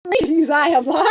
Readings I have lies.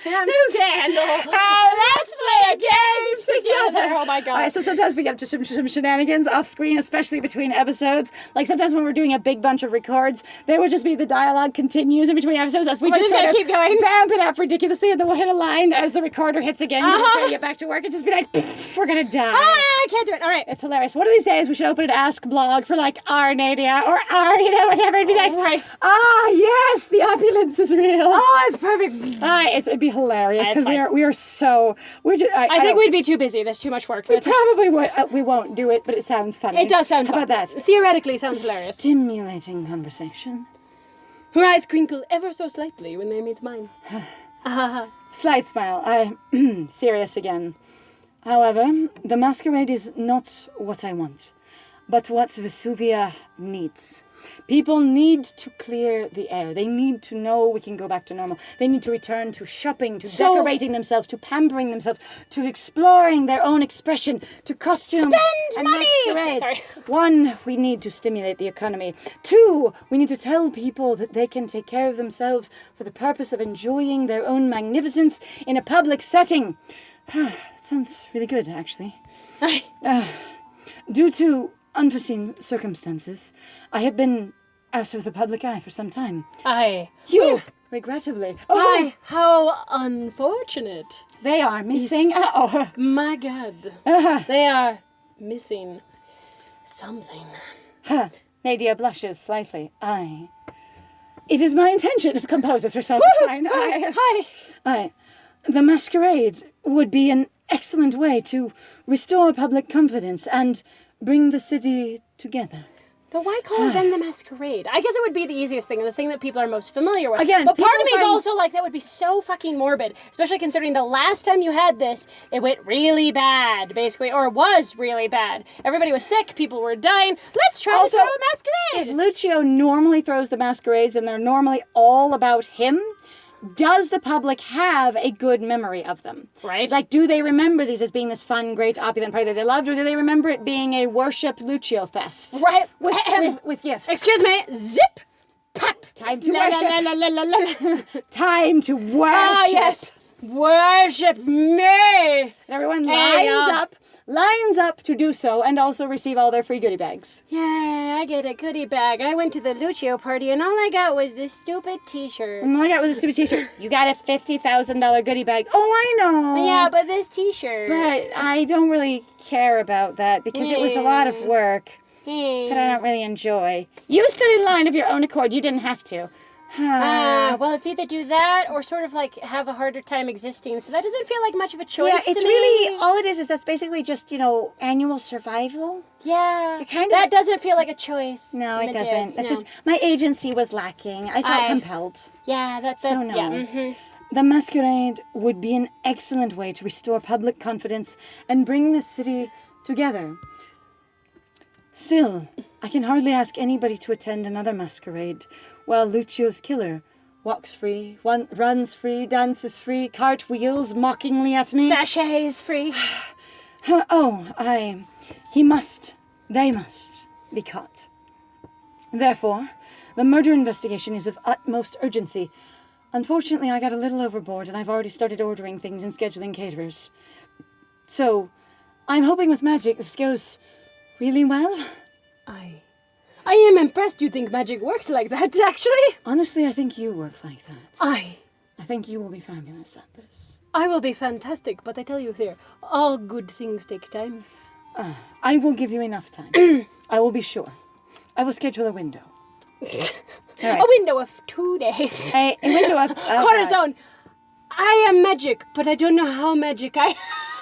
I'm Scandal. Let's play a game together. Oh my god. Alright, so sometimes we get up to some shenanigans off screen, especially between episodes. Like sometimes when we're doing a big bunch of records, there will just be the dialogue continues in between episodes as we We're just just sort gonna of keep going. vamp it up ridiculously, and then we'll hit a line as the recorder hits again. Uh-huh. We'll get back to work and just be like, we're gonna die. I can't do it. All right. It's hilarious. One of these days we should open an Ask blog for like our Nadia or our, whatever. It'd be like, Right. yes, the opulence is real. Oh, it's perfect. It'd be hilarious It's because fine. we are so I think we'd be too busy. There's too much work. we probably would. We won't do it, but it sounds funny. It does sound How fun. about that? Theoretically, sounds hilarious. Stimulating conversation. Her eyes crinkle ever so slightly when they meet mine. Slight smile. Serious again. However, the masquerade is not what I want, but what Vesuvia needs. People need to clear the air. They need to know we can go back to normal. They need to return to shopping, to decorating themselves, to pampering themselves, to exploring their own expression, to costumes Spend and money! masquerades. Sorry. 1, we need to stimulate the economy. 2, we need to tell people that they can take care of themselves for the purpose of enjoying their own magnificence in a public setting. That sounds really good, actually. Due to unforeseen circumstances, I have been out of the public eye for some time. You, regrettably. How unfortunate. They are missing. My god. They are missing something. Nadia blushes slightly. It is my intention to compose herself. Fine. The masquerade would be an excellent way to restore public confidence and bring the city together. But why call them the masquerade? I guess it would be the easiest thing, and the thing that people are most familiar with. Again, but part of me people is find- also like, that would be so fucking morbid, especially considering the last time you had this, it went really bad, basically, or was really bad. Everybody was sick, people were dying. Let's try Also, to throw a masquerade! If Lucio normally throws the masquerades and they're normally all about him, does the public have a good memory of them? Right. Like, do they remember these as being this fun, great, opulent party that they loved, or do they remember it being a worship Lucio fest? Right. With gifts. Excuse me, zip! Pap! Time to La, la, worship. la, la, la, la, la. Time to worship. Ah, yes! Worship me! And everyone Hey, lines up to do so and also receive all their free goodie bags. Yeah, I get a goodie bag. I went to the Lucio party and all I got was this stupid t-shirt. And all I got was a stupid t-shirt. You got a $50,000 goodie bag. Oh, I know. Yeah, but this t-shirt. But I don't really care about that because it was a lot of work that I don't really enjoy. You stood in line of your own accord. You didn't have to. Well, it's either do that or sort of like have a harder time existing. So that doesn't feel like much of a choice Yeah, to it's me. really, all it is that's basically just, annual survival. Yeah. It kind of- that doesn't feel like a choice. No, it It doesn't. is, That's no. just, my agency was lacking. I felt compelled. Yeah, that's So no. Yeah. Mm-hmm. The masquerade would be an excellent way to restore public confidence and bring the city together. Still, I can hardly ask anybody to attend another masquerade while Lucio's killer walks free, runs free, dances free, cartwheels mockingly at me. Sachets free. They must be caught. Therefore, the murder investigation is of utmost urgency. Unfortunately, I got a little overboard and I've already started ordering things and scheduling caterers. So, I'm hoping with magic this goes really well. I am impressed you think magic works like that, actually. Honestly, I think you work like that. I think you will be fabulous at this. I will be fantastic, but I tell you here, all good things take time. I will give you enough time. I will be sure. I will schedule a window. All right. A window of 2 days. A window of... Corazón, I am magic, but I don't know how magic I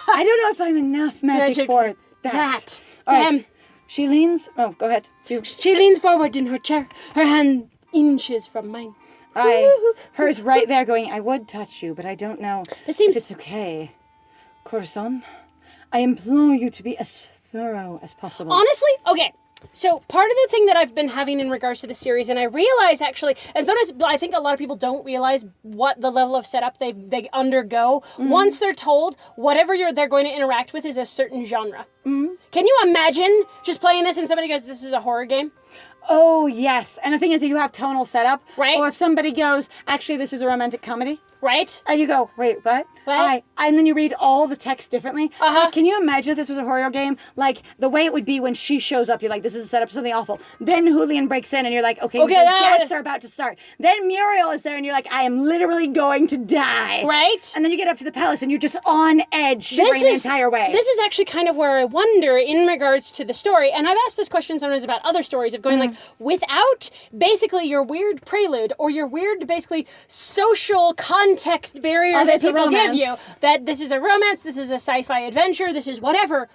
I don't know if I'm enough magic for that. All right. She leans... Oh, go ahead. She leans forward in her chair, her hand inches from mine. Hers right there going, I would touch you, but I don't know if it's okay. Corazón, I implore you to be as thorough as possible. Honestly, okay. So part of the thing that I've been having in regards to the series, and I realize actually, and sometimes I think a lot of people don't realize what the level of setup they undergo once they're told whatever they're going to interact with is a certain genre. Mm-hmm. Can you imagine just playing this and somebody goes, "This is a horror game"? Oh, yes. And the thing is, you have tonal setup. Right. Or if somebody goes, actually, this is a romantic comedy. Right? And you go, wait, what? What? And then you read all the text differently. Uh-huh. Can you imagine if this was a horror game? Like, the way it would be when she shows up, you're like, this is a setup for something awful. Then Julian breaks in, and you're like, okay, the deaths are about to start. Then Muriel is there, and you're like, I am literally going to die. Right? And then you get up to the palace, and you're just on edge, shivering the entire way. This is actually kind of where I wonder in regards to the story, and I've asked this question sometimes about other stories, of going like, without basically your weird prelude, or your weird, basically, social context barrier that people give you, that this is a romance, this is a sci-fi adventure, this is whatever,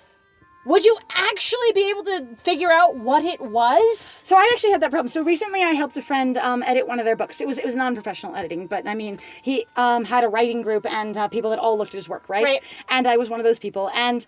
would you actually be able to figure out what it was? So I actually had that problem. So recently I helped a friend edit one of their books. It was non-professional editing, but I mean, he had a writing group and people that all looked at his work, right? And I was one of those people. And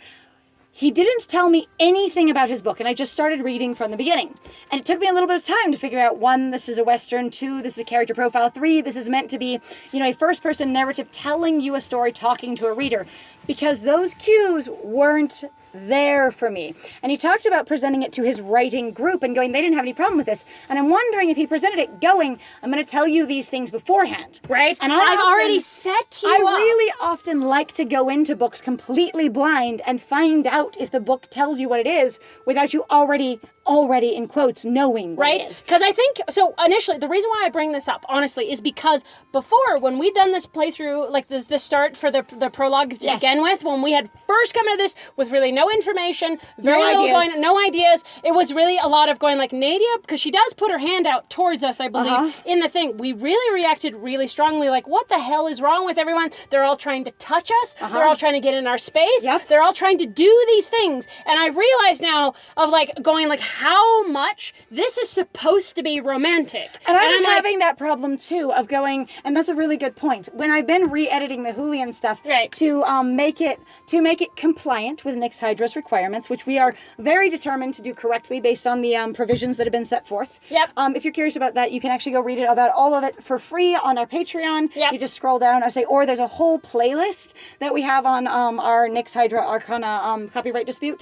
he didn't tell me anything about his book, and I just started reading from the beginning. And it took me a little bit of time to figure out, 1, this is a Western, 2, this is a character profile, 3, this is meant to be, a first-person narrative telling you a story, talking to a reader, because those cues weren't there for me. And he talked about presenting it to his writing group and going, they didn't have any problem with this. And I'm wondering if he presented it going, I'm going to tell you these things beforehand. Right? And I've already set you I up. really often like to go into books completely blind and find out if the book tells you what it is without you already in quotes knowing what it is. Because I think, so initially, the reason why I bring this up, honestly, is because before, when we'd done this playthrough, like the start for the prologue to begin with, when we had first come into this with really no information, very little going, no ideas, it was really a lot of going like, Nadia, because she does put her hand out towards us, I believe, in the thing. We really reacted really strongly, like, what the hell is wrong with everyone? They're all trying to touch us. They're all trying to get in our space. They're all trying to do these things. And I realize now of like going like, how much this is supposed to be romantic. And I was having that problem too of going, and that's a really good point. When I've been re-editing the Julian stuff to make it compliant with Nyx Hydra's requirements, which we are very determined to do correctly based on the provisions that have been set forth. If you're curious about that, you can actually go read it about all of it for free on our Patreon. You just scroll down, or there's a whole playlist that we have on our Nyx Hydra Arcana copyright dispute.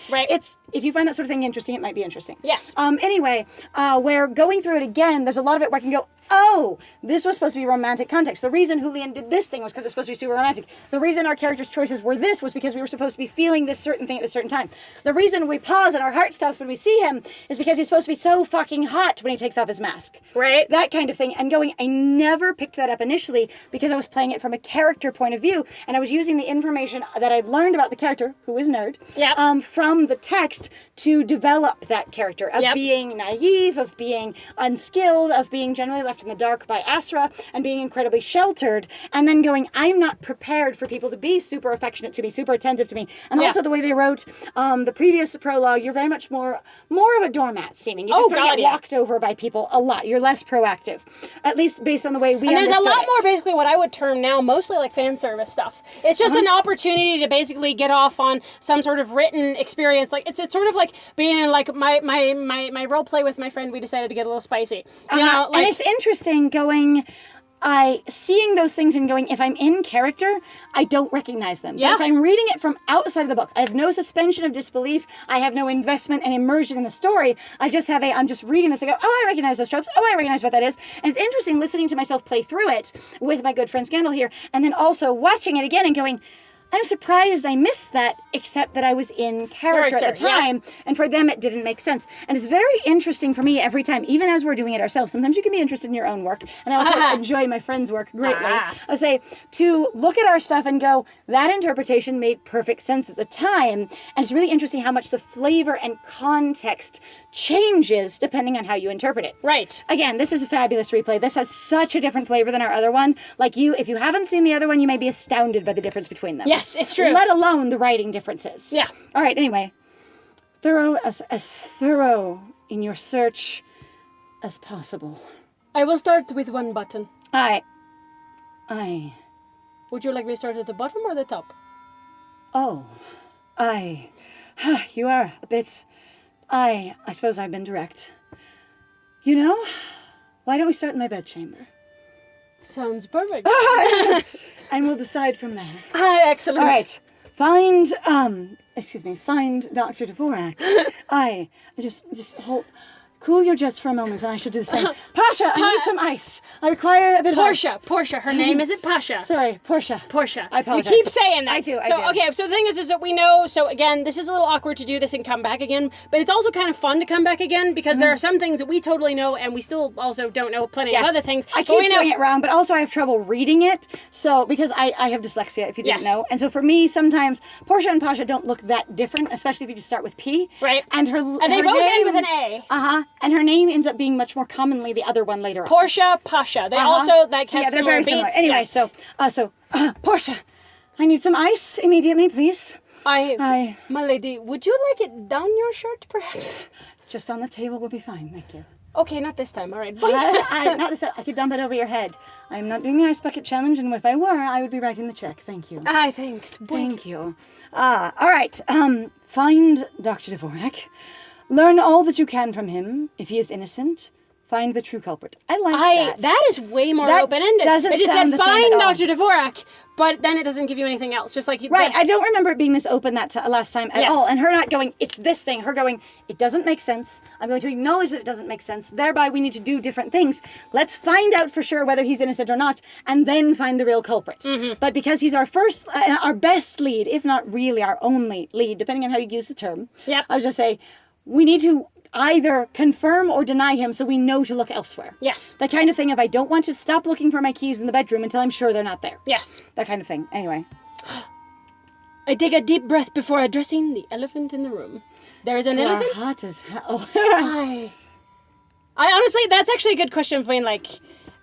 If you find that sort of thing interesting, it might be interesting. Anyway, where going through it again, there's a lot of it where I can go, oh, this was supposed to be romantic context. The reason Julian did this thing was because it's supposed to be super romantic. The reason our characters' choices were this was because we were supposed to be feeling this certain thing at this certain time. The reason we pause and our heart stops when we see him is because he's supposed to be so fucking hot when he takes off his mask. That kind of thing. And going, I never picked that up initially because I was playing it from a character point of view, and I was using the information that I'd learned about the character, who is Nerd, from the text to develop that character of being naive, of being unskilled, of being generally left in the dark by Asra, and being incredibly sheltered, and then going, I'm not prepared for people to be super affectionate to me, super attentive to me. And also the way they wrote the previous prologue, you're very much more of a doormat seeming. You just sort of get walked over by people a lot. You're less proactive, at least based on the way we understood it. And there's a lot more basically what I would term now mostly like fan service stuff. It's just an opportunity to basically get off on some sort of written experience. Like it's sort of like being in like my role play with my friend. We decided to get a little spicy. You know, like, and it's interesting going, seeing those things and going, if I'm in character, I don't recognize them. But if I'm reading it from outside of the book, I have no suspension of disbelief, I have no investment and immersion in the story, I'm just reading this and go, oh, I recognize those tropes, oh, I recognize what that is. And it's interesting listening to myself play through it with my good friend Scandal here, and then also watching it again and going, I'm surprised I missed that, except that I was in character at the time, and for them it didn't make sense. And it's very interesting for me every time, even as we're doing it ourselves. Sometimes you can be interested in your own work, and I also enjoy my friends' work greatly. I say, to look at our stuff and go, that interpretation made perfect sense at the time, and it's really interesting how much the flavor and context changes depending on how you interpret it. Again, this is a fabulous replay. This has such a different flavor than our other one. Like if you haven't seen the other one, you may be astounded by the difference between them. Yes, it's true. Let alone the writing differences. All right, anyway. As thorough in your search as possible. I will start with one button. I. Would you like me to start at the bottom or the top? You are a bit. I suppose I've been direct. You know, why don't we start in my bedchamber? Sounds perfect. And we'll decide from there. Excellent. All right. Find Dr. Dvorak. I just hold. cool your jets for a moment, and I should do the same. Pasha, I need some ice. I require a bit of ice. Portia. Her name isn't Pasha. Sorry, Portia. I apologize. You keep saying that. I do. Okay, so the thing is that we know, so again, this is a little awkward to do this and come back again, but it's also kind of fun to come back again because there are some things that we totally know and we still also don't know plenty of other things. I keep doing it wrong, but also I have trouble reading it, so because I have dyslexia, if you didn't know, and so for me, sometimes Portia and Pasha don't look that different, especially if you just start with P. Right. And they both end with an A. And her name ends up being much more commonly the other one later on. Portia, Pasha. They also like have they're very similar. beats. Anyway, Portia, I need some ice immediately, please. My lady, would you like it down your shirt, perhaps? Just on the table will be fine, thank you. Okay, not this time. All right. Not this time. I could dump it over your head. I'm not doing the ice bucket challenge, and if I were, I would be writing the check. Thank you. Thanks. Thank you. All right. Find Dr. Dvorak. Learn all that you can from him. If he is innocent, find the true culprit. I like that. That is way more open-ended. Doesn't it just sound said the same find at all. Dr. Dvorak, but then it doesn't give you anything else. Just like Right, I don't remember it being this open last time at all. And her not going, it's this thing. Her going, it doesn't make sense. I'm going to acknowledge that it doesn't make sense. Thereby, we need to do different things. Let's find out for sure whether he's innocent or not, and then find the real culprit. But because he's our first, our best lead, if not really our only lead, depending on how you use the term, I was just say, we need to either confirm or deny him so we know to look elsewhere. Yes. The kind of thing of I don't want to stop looking for my keys in the bedroom until I'm sure they're not there. Yes. That kind of thing. Anyway. I take a deep breath before addressing the elephant in the room. There is an elephant? Hot as hell. I honestly, that's actually a good question for me, like,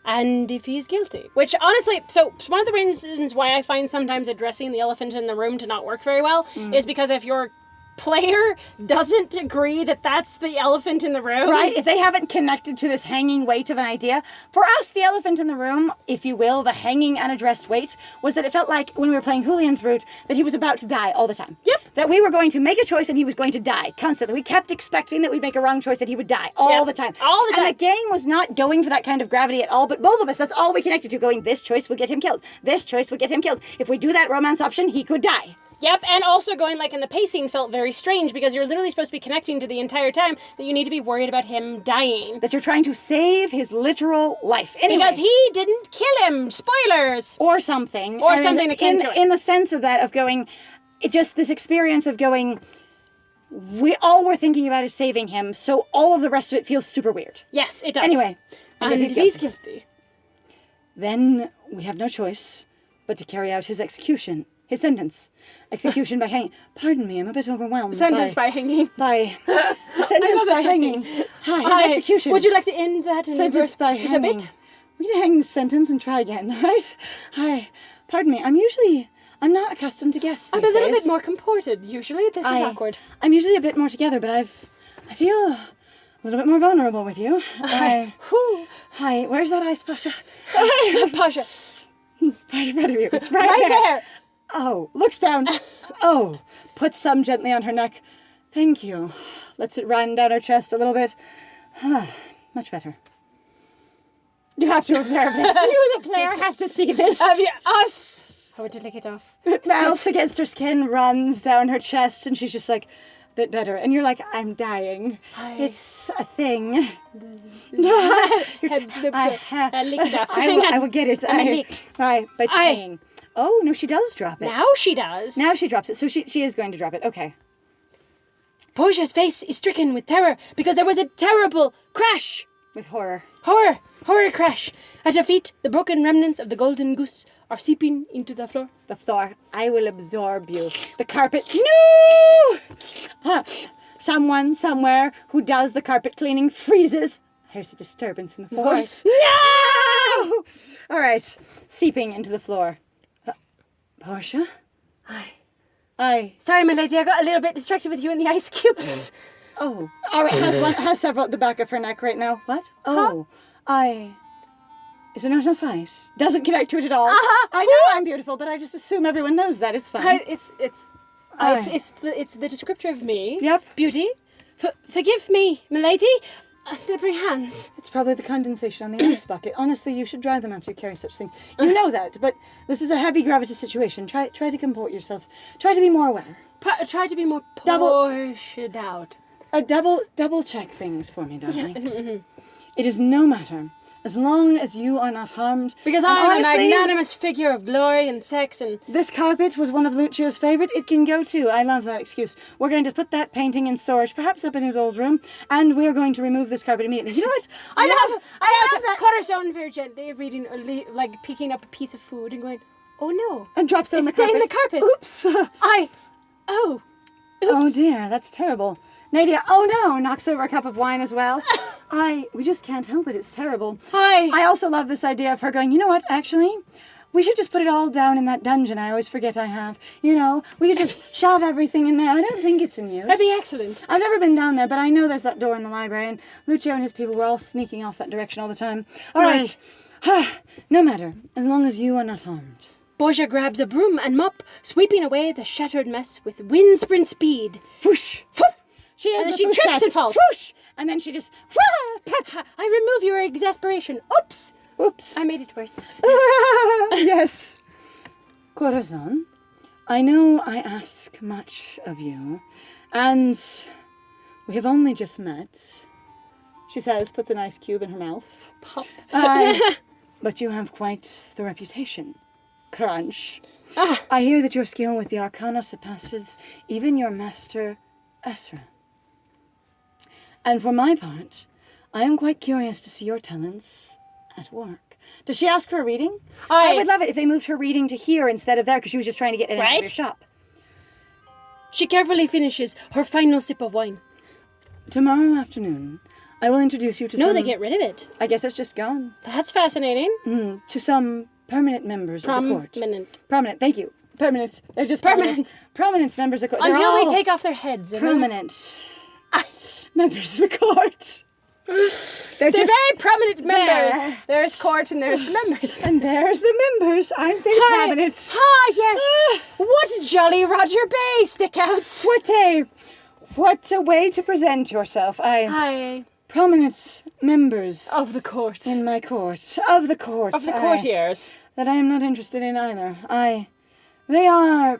and if he's guilty. Which, honestly, so one of the reasons why I find sometimes addressing the elephant in the room to not work very well is because if you're player doesn't agree that that's the elephant in the room. Right, if they haven't connected to this hanging weight of an idea. For us, the elephant in the room, if you will, the hanging unaddressed weight, was that it felt like when we were playing Julian's Route that he was about to die all the time. Yep. That we were going to make a choice and he was going to die constantly. We kept expecting that we'd make a wrong choice, that he would die all the time. All the time. And the game was not going for that kind of gravity at all, but both of us, that's all we connected to, going, this choice will get him killed. This choice will get him killed. If we do that romance option, he could die. Yep, and also going like, and the pacing felt very strange because you're literally supposed to be connecting to the entire time that you need to be worried about him dying. That you're trying to save his literal life. Anyway. Because he didn't kill him. Spoilers. Or something. Or something akin to it. In the sense of that, of going, just this experience of going, all we're thinking about is saving him, so all of the rest of it feels super weird. Yes, it does. Anyway. And he's guilty. Then we have no choice but to carry out his execution. His sentence. Execution by hanging. Pardon me, I'm a bit overwhelmed. Sentence by hanging. Sentence by hanging. His execution. Would you like to end that in sentence by hanging? Is a bit? We can hang the sentence and try again, right? Pardon me, I'm not accustomed to guests these I'm a little days. bit more comported. Usually this is awkward. I'm usually a bit more together, but I feel a little bit more vulnerable with you. Hi, where's that ice, Pasha? Pasha. Right in front of you. It's right there. Oh, looks down. Oh, puts some gently on her neck. Thank you. Lets it run down her chest a little bit. Much better. You have to observe this. You, the player, have to see this. Us. How would you lick it off? It melts against her skin, runs down her chest, and she's just like, a bit better. And you're like, I'm dying. It's a thing. Lick it off. I will get it. By tying. Oh, no, she does drop it. Now she does. Now she drops it. So she is going to drop it. Okay. Portia's face is stricken with terror because there was a terrible crash. With horror. Horror crash. At her feet, the broken remnants of the golden goose are seeping into the floor. The floor. I will absorb you. The carpet. No! Someone, somewhere, who does the carpet cleaning freezes. There's a disturbance in the force. No! All right. Seeping into the floor. Portia? Aye. Sorry, my lady, I got a little bit distracted with you and the ice cubes. Oh. All right, has several at the back of her neck right now. What? Oh. Is there not enough ice? Doesn't connect to it at all. I know I'm beautiful, but I just assume everyone knows that. It's fine. It's the descriptor of me. Yep. Beauty. Forgive me, my lady. Slippery hands. It's probably the condensation on the ice bucket. Honestly, you should dry them after you carry such things. You know that, but this is a heavy gravity situation. Try to comport yourself. Try to be more aware. Try to be more portioned out. double check things for me, darling. It is no matter. As long as you are not harmed. Because And I'm honestly, a magnanimous figure of glory and sex and... This carpet was one of Lucio's favorite. It can go too. I love that excuse. We're going to put that painting in storage, perhaps up in his old room, and we're going to remove this carpet immediately. You know what? I love that. Corazón very gently reading, like picking up a piece of food and going, oh no. And drops it on the It's carpet. in the carpet. Oops. Oh. Oh dear, that's terrible. Nadia, oh no, knocks over a cup of wine as well. We just can't help it. It's terrible. I also love this idea of her going, you know what, actually, we should just put it all down in that dungeon I always forget I have. You know, we could just shove everything in there. I don't think it's in use. That'd be excellent. I've never been down there, but I know there's that door in the library, and Lucio and his people were all sneaking off that direction all the time. All right. No matter, as long as you are not harmed. Borgia grabs a broom and mop, sweeping away the shattered mess with wind sprint speed. Whoosh! Whoop. She has And the she push trips cat. and falls. Whoosh! And then she just... Pep. I remove your exasperation. Oops. Oops. I made it worse. Yes. Corazón, I know I ask much of you, and we have only just met, she says, puts an ice cube in her mouth. Pop. But you have quite the reputation. Crunch. I hear that your skill with the Arcana surpasses even your master, Ezra. And for my part, I am quite curious to see your talents at work. Does she ask for a reading? I would love it if they moved her reading to here instead of there, because she was just trying to get in and out of your shop. She carefully finishes her final sip of wine. Tomorrow afternoon, I will introduce you to some... No, they get rid of it. I guess it's just gone. That's fascinating. To some permanent members of the court. Prominent, thank you. Permanent. They're just Permanent. Prominent members of the court. Until they take off their heads. And prominent members of the court. They're very prominent members. There's court and there's the members. And there's the members, aren't they prominent? Yes. What jolly Roger Bay stickouts. What a way to present yourself. Prominent members of the court. In my court. Of the court. Of the courtiers. That I am not interested in either. They are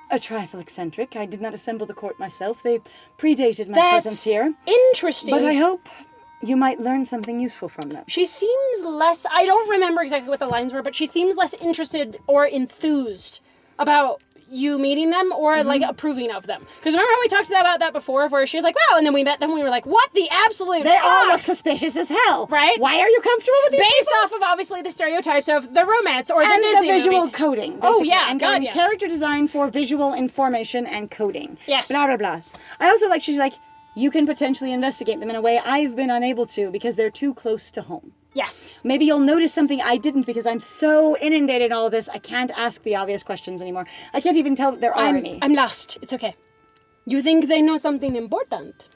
a trifle eccentric. I did not assemble the court myself. They predated my presence here. Interesting. But I hope you might learn something useful from them. She seems less, I don't remember exactly what the lines were, but she seems less interested or enthused about you meeting them or like approving of them. Because remember how we talked about that before, where she was like, wow, and then we met them and we were like, what the absolute They all look suspicious as hell. Right? Why are you comfortable with these Based people? off of obviously the stereotypes of the romance or the Disney the visual movies. coding. Oh yeah, and God, yeah. Character design for visual information and coding. Yes. Blah, blah, blah. I also like, she's like, you can potentially investigate them in a way I've been unable to because they're too close to home. Yes. Maybe you'll notice something I didn't because I'm so inundated in all of this, I can't ask the obvious questions anymore. I can't even tell that there are any. I'm lost. It's okay. You think they know something important?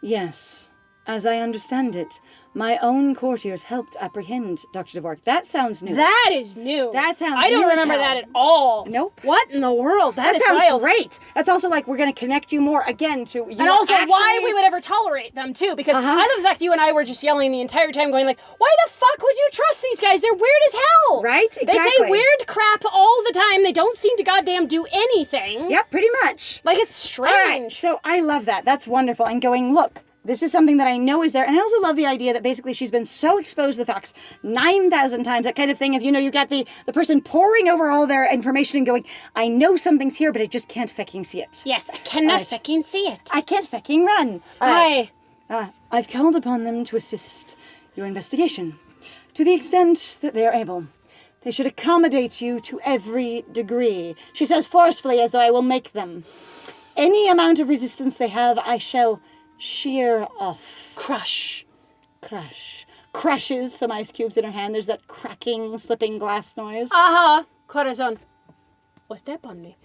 Yes. As I understand it, my own courtiers helped apprehend Dr. Dvorak. That sounds new. That is new. That sounds I don't new as remember hell. that at all. Nope. What in the world? That is sounds wild. great. That's also like we're going to connect you more again to you. And also why we would ever tolerate them too, because I love the fact you and I were just yelling the entire time going like, why the fuck would you trust these guys? They're weird as hell. Right? Exactly. They say weird crap all the time. They don't seem to goddamn do anything. Yep, pretty much. Like it's strange. All right, so I love that. That's wonderful. And going, look, this is something that I know is there. And I also love the idea that basically she's been so exposed to the facts 9,000 times, that kind of thing of, you got the person poring over all their information and going, I know something's here, but I just can't fucking see it. Yes, I cannot fucking see it. I can't fucking run. Hi. I've called upon them to assist your investigation to the extent that they are able. They should accommodate you to every degree. She says forcefully as though I will make them. Any amount of resistance they have, I shall shear off. Crush. Crushes some ice cubes in her hand. There's that cracking, slipping glass noise. Corazón. Oh, step on me.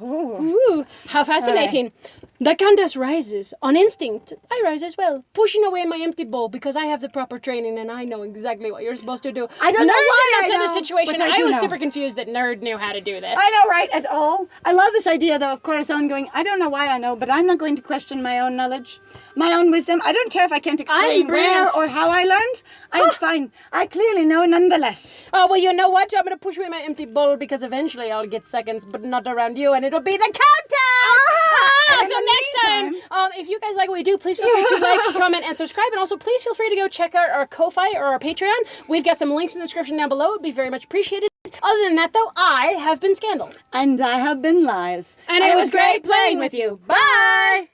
Ooh. Ooh, how fascinating. The Countess rises. On instinct, I rise as well, pushing away my empty bowl because I have the proper training and I know exactly what you're supposed to do. I don't know why in I this know, other situation, but I do was know. super confused that Nerd knew how to do this. I know, right? At all. I love this idea, though, of Corazón going, I don't know why I know, but I'm not going to question my own knowledge, my own wisdom. I don't care if I can't explain where or how I learned. I'm fine. I clearly know nonetheless. Oh, well, you know what? I'm going to push away my empty bowl because eventually I'll I'll get seconds, but not around you, and it'll be the countdown! So next time, if you guys like what we do, please feel free to like, comment, and subscribe, and also please feel free to go check out our Ko-Fi or our Patreon. We've got some links in the description down below. It would be very much appreciated. Other than that, though, I have been Scandal. And I have been Lies. And it was great playing with you. Bye!